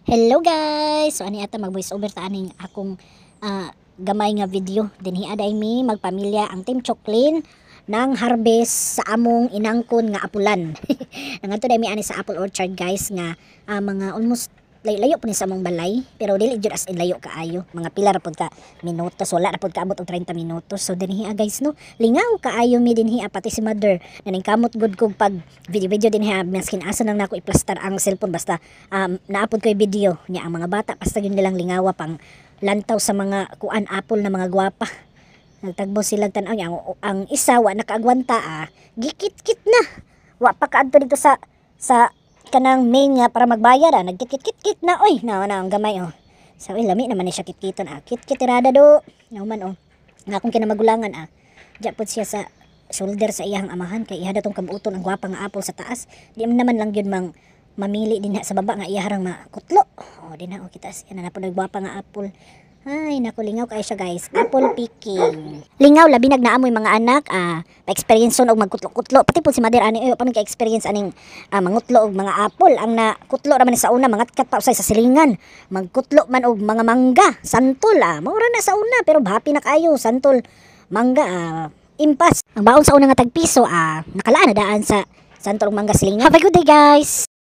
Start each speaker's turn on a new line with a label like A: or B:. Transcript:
A: Hello guys! So ani ata mag voice over ta aning akong gamay nga video. Dinhi aday mi magpamilya ang Team Choklin nang harvest sa among inangkon nga apulan. Nangadto day mi ani sa apple orchard guys nga mga almost layo po ni sa among balay, pero dili jud as in layo kaayo, mga pila ra pud ka minutos, wala ra pud kaabot og 30 minutos. So dinhi guys no, lingaw kaayo mi dinhi pati si mother naning kamot gud kog pag video dinhi maskin asa nang nako i-plaster ang cellphone basta naapod ko'y video niya ang mga bata basta yun nilang lingawa pang lantaw sa mga kuan apple na mga gwapa. Nagtagbo sila tan-aw niya ang isa wa nakaagwanta gikit-kit na. Wa pa kaadto dito sa kanang main nga para magbayad nagkit-kit na oy na ang gamay so lami naman ni siya kitkiton kit-kit irada do nauman nga akong kinamagulangan diya pud siya sa shoulder sa iyang amahan kay iha datong kabuuton ang gwapa nga apple sa taas di naman lang yun mamili din sa baba nga iharang makutlo din kita siya na napod gwapa nga apple. Ay, naku, lingaw kayo siya guys. Apple picking. Lingaw, labi nagnaamoy mga anak. Pa-experience og magkutlo-kutlo. Pati po si Mother ani, paano ka-experience aning mangutlo og mga apple. Ang nakutlo raman sa una, mga kat pa usay sa silingan. Magkutlo man og mga mangga, santol. Maura na sa una, pero happy na kayo. Santol, mangga, impas. Ang baon sa una nga tagpiso, nakalaan na daan sa santol og mangga silingan. Have a good day guys!